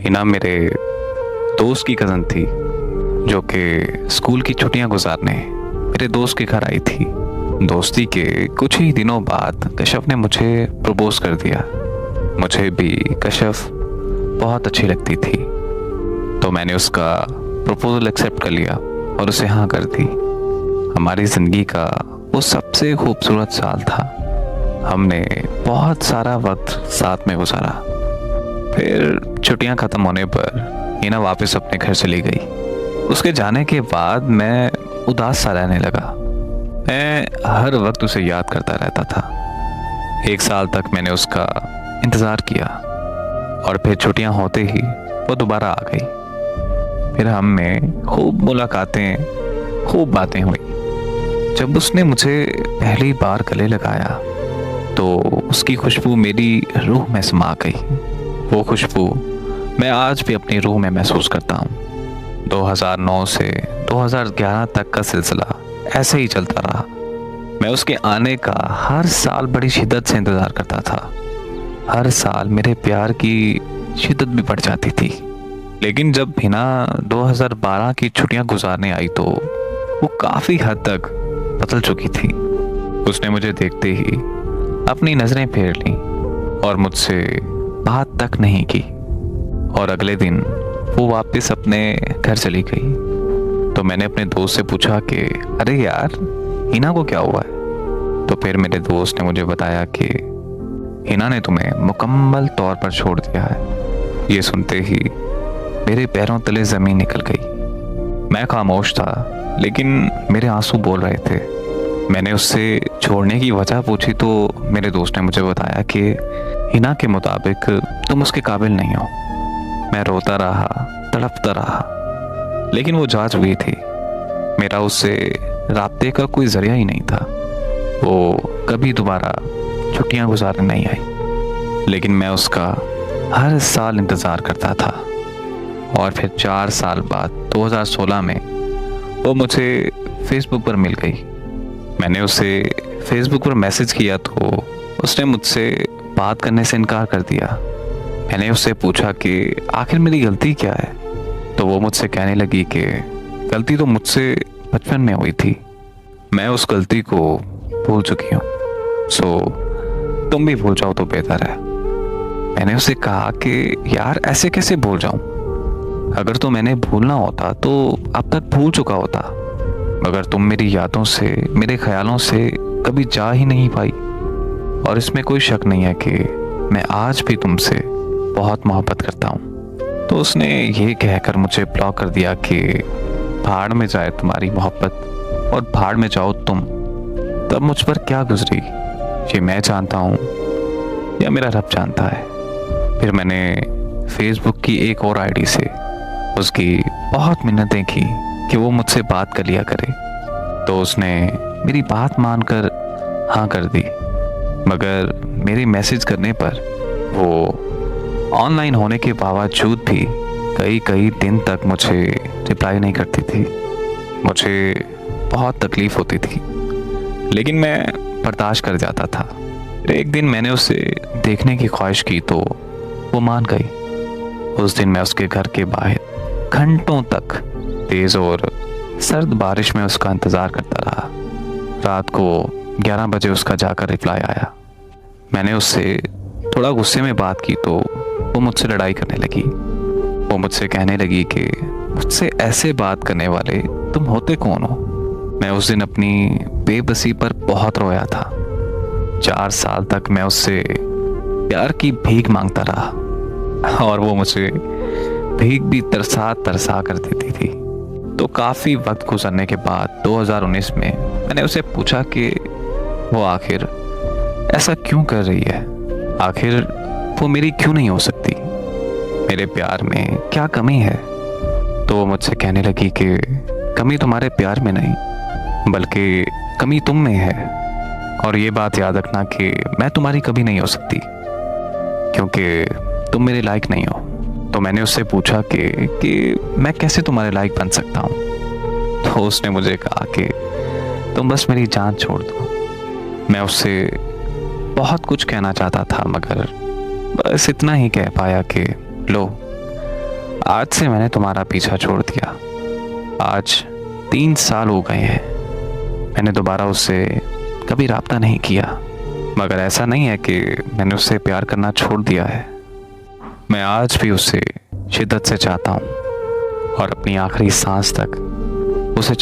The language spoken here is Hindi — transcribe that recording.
हिना मेरे दोस्त की कज़न थी जो कि स्कूल की छुट्टियां गुजारने मेरे दोस्त के घर आई थी। दोस्ती के कुछ ही दिनों बाद कश्यप ने मुझे प्रपोज कर दिया। मुझे भी कश्यप बहुत अच्छी लगती थी, तो मैंने उसका प्रपोजल एक्सेप्ट कर लिया और उसे हाँ कर दी। हमारी ज़िंदगी का वो सबसे खूबसूरत साल था। हमने बहुत सारा वक्त साथ में गुजारा। फिर छुट्टियां ख़त्म होने पर हिना वापस अपने घर चली गई। उसके जाने के बाद मैं उदास सा रहने लगा। मैं हर वक्त उसे याद करता रहता था। 1 साल तक मैंने उसका इंतज़ार किया और फिर छुट्टियां होते ही वो दोबारा आ गई। फिर हम में खूब मुलाकातें, खूब बातें हुई। जब उसने मुझे पहली बार गले लगाया तो उसकी खुशबू मेरी रूह में समा गई। वो खुशबू मैं आज भी अपनी रूह में महसूस करता हूँ। 2009 से 2011 तक का सिलसिला ऐसे ही चलता रहा। मैं उसके आने का हर साल बड़ी शिद्दत से इंतज़ार करता था। हर साल मेरे प्यार की शिद्दत भी बढ़ जाती थी। लेकिन जब हिना 2012 की छुट्टियां गुजारने आई तो वो काफ़ी हद तक बदल चुकी थी। उसने मुझे देखते ही अपनी नज़रें फेर लीं और मुझसे बात तक नहीं की। और अगले दिन वो वापस अपने घर चली गई। तो मैंने अपने दोस्त से पूछा कि अरे यार, हिना को क्या हुआ है? तो फिर मेरे दोस्त ने मुझे बताया कि हिना ने तुम्हें मुकम्मल तौर पर छोड़ दिया है। ये सुनते ही मेरे पैरों तले ज़मीन निकल गई। मैं खामोश था, लेकिन मेरे आंसू बोल रहे थे। मैंने उससे छोड़ने की वजह पूछी तो मेरे दोस्त ने मुझे बताया कि हिना के मुताबिक तुम उसके काबिल नहीं हो। मैं रोता रहा, तड़पता रहा, लेकिन वो जा चुकी थी। मेरा उससे राब्ते का कोई जरिया ही नहीं था। वो कभी दोबारा छुट्टियां गुजारने नहीं आई, लेकिन मैं उसका हर साल इंतज़ार करता था। और फिर 4 साल बाद 2016 में वो मुझे फेसबुक पर मिल गई। मैंने उसे फेसबुक पर मैसेज किया तो उसने मुझसे बात करने से इनकार कर दिया। मैंने उससे पूछा कि आखिर मेरी गलती क्या है? तो वो मुझसे कहने लगी कि गलती तो मुझसे बचपन में हुई थी, मैं उस गलती को भूल चुकी हूँ, सो तुम भी भूल जाओ तो बेहतर है। मैंने उसे कहा कि यार, ऐसे कैसे भूल जाऊं? अगर तो मैंने भूलना होता तो अब तक भूल चुका होता, मगर तुम मेरी यादों से, मेरे ख्यालों से कभी जा ही नहीं पाई। और इसमें कोई शक नहीं है कि मैं आज भी तुमसे बहुत मोहब्बत करता हूँ। तो उसने ये कहकर मुझे ब्लॉक कर दिया कि भाड़ में जाए तुम्हारी मोहब्बत और भाड़ में जाओ तुम। तब मुझ पर क्या गुजरी ये मैं जानता हूँ या मेरा रब जानता है। फिर मैंने फेसबुक की एक और आईडी से उसकी बहुत मिन्नतें की कि वो मुझसे बात कर लिया करे। तो उसने मेरी बात मानकर हाँ कर दी, मगर मेरे मैसेज करने पर वो ऑनलाइन होने के बावजूद भी कई दिन तक मुझे रिप्लाई नहीं करती थी। मुझे बहुत तकलीफ़ होती थी, लेकिन मैं बर्दाश्त कर जाता था। एक दिन मैंने उसे देखने की ख्वाहिश की तो वो मान गई। उस दिन मैं उसके घर के बाहर घंटों तक तेज़ और सर्द बारिश में उसका इंतज़ार करता रहा। रात को 11 बजे उसका जाकर रिप्लाई आया। मैंने उससे थोड़ा गुस्से में बात की तो वो मुझसे लड़ाई करने लगी। वो मुझसे कहने लगी कि मुझसे ऐसे बात करने वाले तुम होते कौन हो? मैं उस दिन अपनी बेबसी पर बहुत रोया था। 4 साल तक मैं उससे प्यार की भीख मांगता रहा और वो मुझे भीख भी तरसा तरसा कर देती थी। तो काफ़ी वक्त गुजरने के बाद 2019 में मैंने उसे पूछा कि वो आखिर ऐसा क्यों कर रही है, आखिर वो मेरी क्यों नहीं हो सकती, मेरे प्यार में क्या कमी है? तो वो मुझसे कहने लगी कि कमी तुम्हारे प्यार में नहीं, बल्कि कमी तुम में है। और ये बात याद रखना कि मैं तुम्हारी कभी नहीं हो सकती, क्योंकि तुम मेरे लायक नहीं हो। तो मैंने उससे पूछा कि मैं कैसे तुम्हारे लायक बन सकता हूँ? तो उसने मुझे कहा कि तुम बस मेरी जान छोड़ दो। मैं उससे बहुत कुछ कहना चाहता था, मगर बस इतना ही कह पाया कि लो, आज से मैंने तुम्हारा पीछा छोड़ दिया। आज 3 साल हो गए हैं। मैंने दोबारा उससे कभी राब्ता नहीं किया, मगर ऐसा नहीं है कि मैंने उससे प्यार करना छोड़ दिया है। मैं आज भी उससे शिद्दत से चाहता हूँ और अपनी आखिरी सांस तक उसे